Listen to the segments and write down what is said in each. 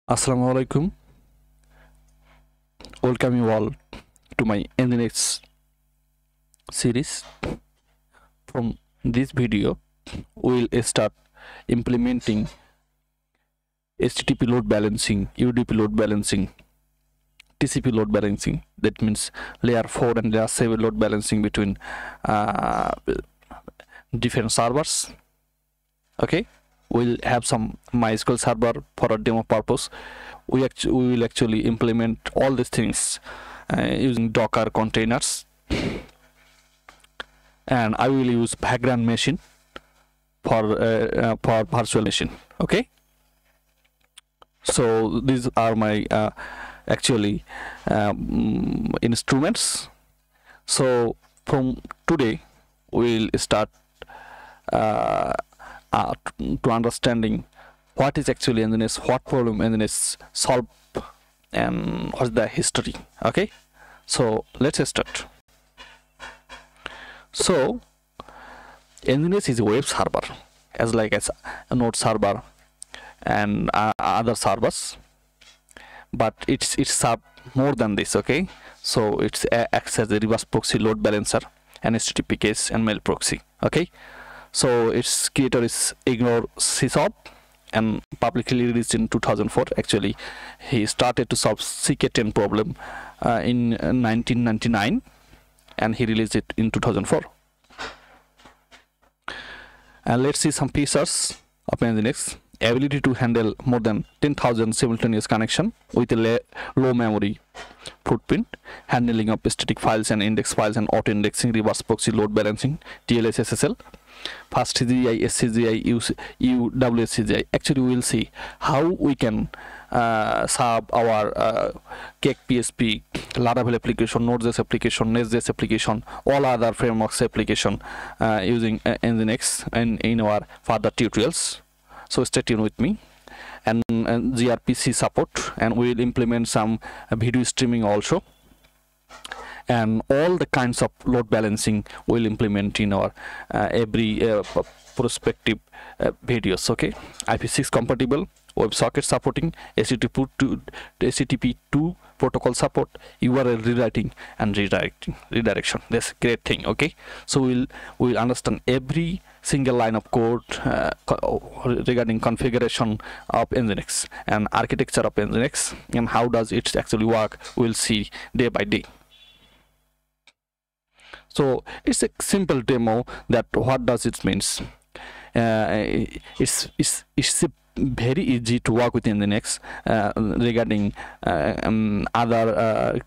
Assalamu alaikum. Welcome you all to my Nginx series. From this video, we will start implementing HTTP load balancing, UDP load balancing, TCP load balancing. That means layer 4 and layer 7 load balancing between different servers. Okay, we'll have some MySQL server for a demo purpose. We will actually implement all these things using Docker containers, and I will use background machine for virtual machine. Okay, so these are my instruments. So from today we'll start to understanding what is actually Nginx, what problem Nginx solve, and what's the history. Okay, so let's start. So Nginx is a web server, as a node server and other servers, but it's serve more than this. Okay, so it's acts as a reverse proxy, load balancer, and HTTP case and mail proxy. Okay, so its creator is Igor Sisov and publicly released in 2004. Actually, he started to solve CK10 problem in 1999, and he released it in 2004. And let's see some features of Nginx. Ability to handle more than 10,000 simultaneous connection with a low memory footprint, handling of static files and index files, and auto indexing, reverse proxy, load balancing, TLS, SSL, fast CGI, SCGI, UWSCGI. Actually, we will see how we can serve our Cake PSP, Laravel application, Node.js application, Nest.js application, all other frameworks application using Nginx and in our further tutorials. So stay tuned with me. And gRPC support, and we will implement some video streaming also, and all the kinds of load balancing we'll implement in our every prospective videos. Okay, IP6 compatible, WebSocket supporting, HTTP2 protocol support, URL rewriting and redirection. That's a great thing. Okay, so we'll understand every single line of code regarding configuration of Nginx and architecture of Nginx, and how does it actually work. We'll see day by day. So it's a simple demo that what does it means. It's very easy to work with Nginx regarding other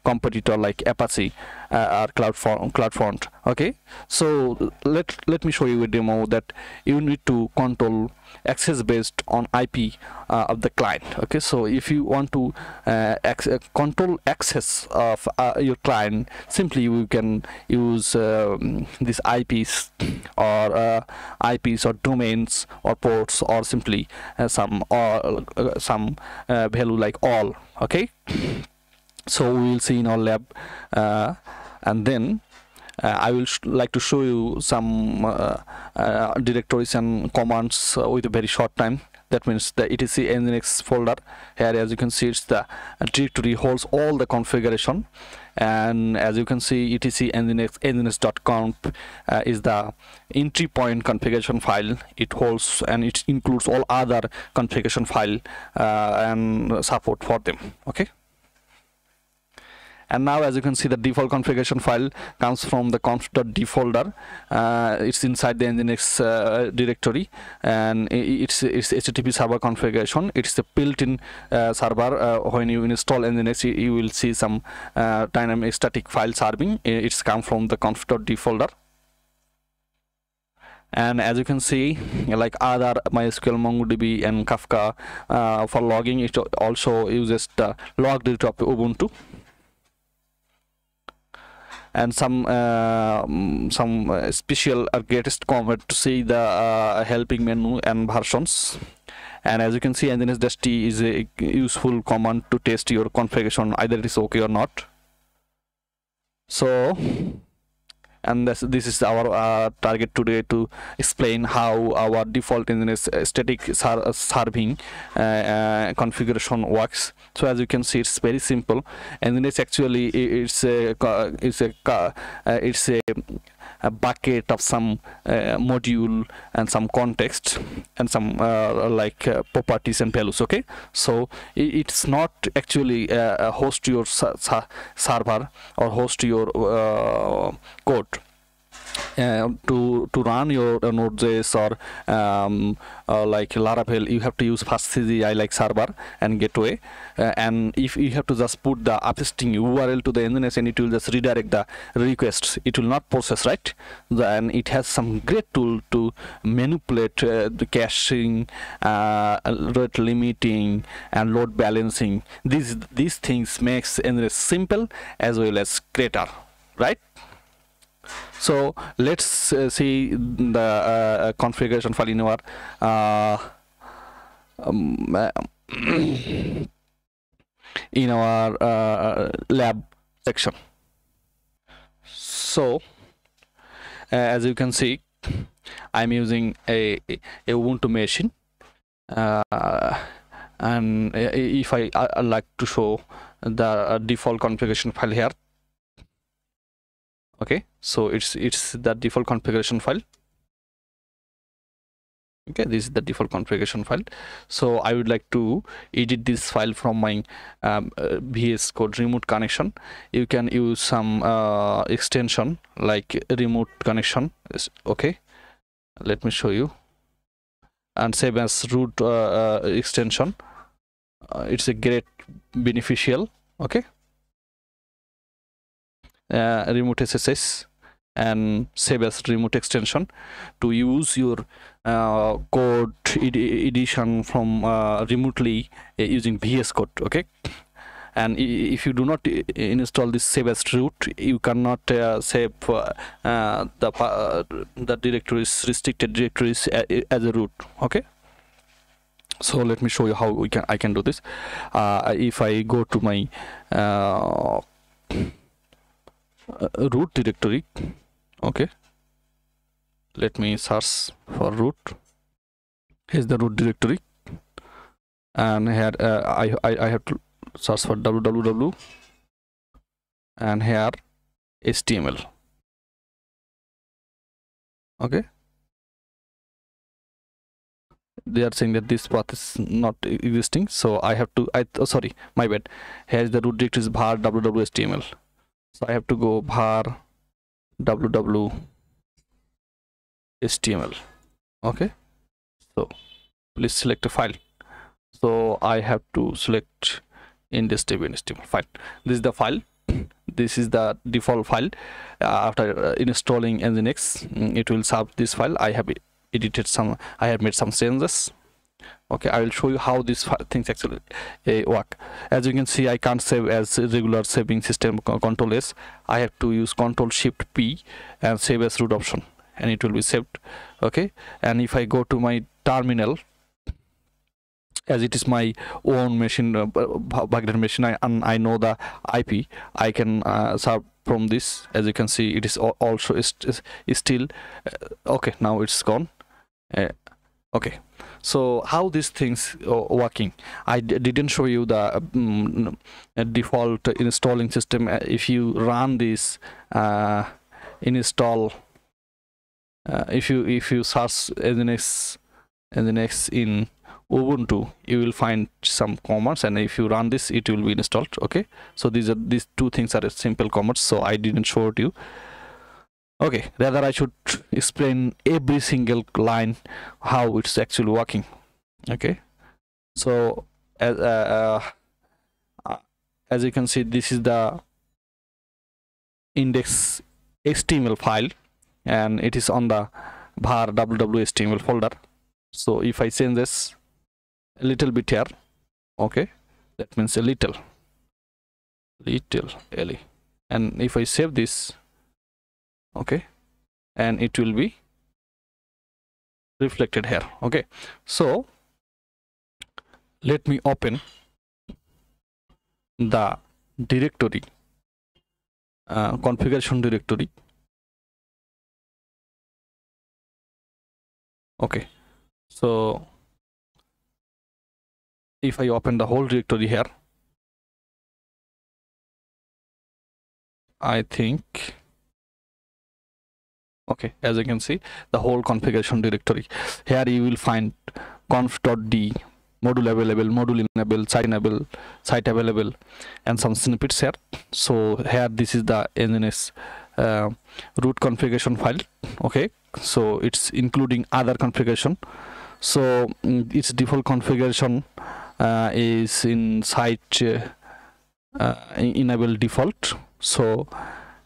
competitor like Apache or CloudFront. Okay, so let me show you a demo that you need to control access based on IP of the client. Okay, so if you want to control access of your client, simply you can use these IPs or domains or ports, or simply some value like all. Okay, so we will see in our lab, and then I will like to show you some directories and commands with a very short time. That means the etc nginx folder. Here, as you can see, it's the directory holds all the configuration, and as you can see, etc nginx.conf is the entry point configuration file. It holds and it includes all other configuration file and support for them. Okay. And now, as you can see, the default configuration file comes from the conf.d folder. It's inside the Nginx directory, and it's HTTP server configuration. It's a built-in server. When you install Nginx, you will see some dynamic static file serving. It's come from the conf.d folder. And as you can see, like other MySQL, MongoDB, and Kafka for logging, it also uses the log directory of Ubuntu. And some special greatest command to see the helping menu and versions. And as you can see, nginx-t is a useful command to test your configuration, either it is okay or not. So and this is our target today, to explain how our default Nginx static serving configuration works. So as you can see, it's very simple, and it's actually it's a bucket of some module and some context and some properties and values. Okay, so it's not actually host your server or host your code. To run your Node.js or like Laravel, you have to use first CGI like server and gateway, and if you have to just put the upstream URL to the Nginx, and it will just redirect the requests, it will not process, right? And it has some great tool to manipulate the caching, rate limiting, and load balancing. These things makes Nginx simple as well as greater, right? So let's see the configuration file in our lab section. So as you can see, I'm using a Ubuntu machine, and if I like to show the default configuration file here. Okay, so it's the default configuration file. Okay, this is the default configuration file. So I would like to edit this file from my VS Code remote connection. You can use some extension like remote connection. Okay, let me show you, and save as root extension. It's a great beneficial. Okay, remote SSH and save as remote extension to use your code edition from remotely using VS Code. Okay, and if you do not install this save as root, you cannot save the directories, restricted directories as a root. Okay, so let me show you how I can do this. If I go to my root directory, okay, let me search for root. Here's the root directory, and here I have to search for www, and here HTML. Okay, they are saying that this path is not existing, so I have to sorry, my bad. Here's the root directory is var www HTML. So I have to go var www HTML. Okay, so please select a file. So I have to select index.html file. This is the file. This is the default file. After installing Nginx, it will serve this file. I have edited some. I have made some changes. Okay, I will show you how these things actually work. As you can see, I can't save as regular saving system Control S. I have to use Control Shift P and save as root option, and it will be saved. Okay, and if I go to my terminal, as it is my own machine, background machine, I know the IP, I can serve from this. As you can see, it is also is still okay. Now it's gone. Okay, so how these things working? I didn't show you the default installing system. If you run this install, if you search Nginx in Ubuntu, you will find some commands, and if you run this, it will be installed. Okay, so these two things are simple commands, so I didn't show it you. Okay, rather I should explain every single line how it's actually working. Okay, so as you can see, this is the index HTML file, and it is on the var www HTML folder. So if I change this a little bit here, okay, that means a little le, and if I save this, okay, and it will be reflected here. Okay, so let me open the directory, configuration directory. Okay, so if I open the whole directory here, I think, okay, as you can see, the whole configuration directory. Here you will find conf.d, module enable, site available, and some snippets here. So here this is the Nginx root configuration file. Okay, so it's including other configuration. So its default configuration is in site enable default. So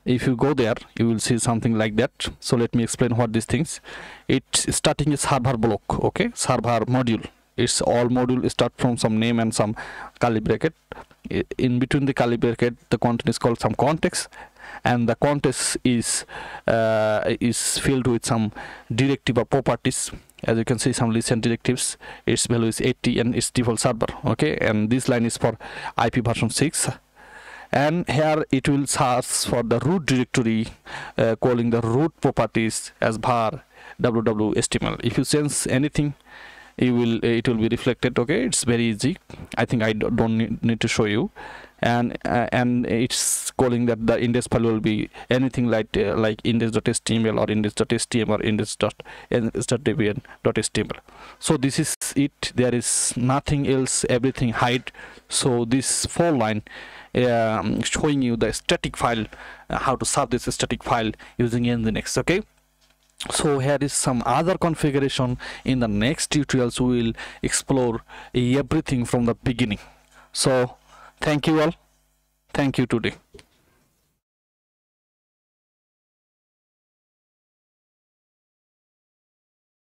if you go there, you will see something like that. So let me explain what these things. It's starting a server block. Okay, server module. It's all module start from some name and some curly bracket. In between the curly bracket, the content is called some context, and the context is filled with some directive or properties. As you can see, some listen directives. Its value is 80 and its default server. Okay, and this line is for IP version 6. And here it will search for the root directory, calling the root properties as var www.html. If you change anything, it will be reflected. Okay, it's very easy. I think I don't need to show you. And it's calling that the index file will be anything like index.html or index.html or index.debian.html. So this is it. There is nothing else, everything hide. So this 4 line showing you the static file, how to serve this static file using Nginx. Okay, so here is some other configuration. In the next tutorials we will explore everything from the beginning. So thank you all, thank you today.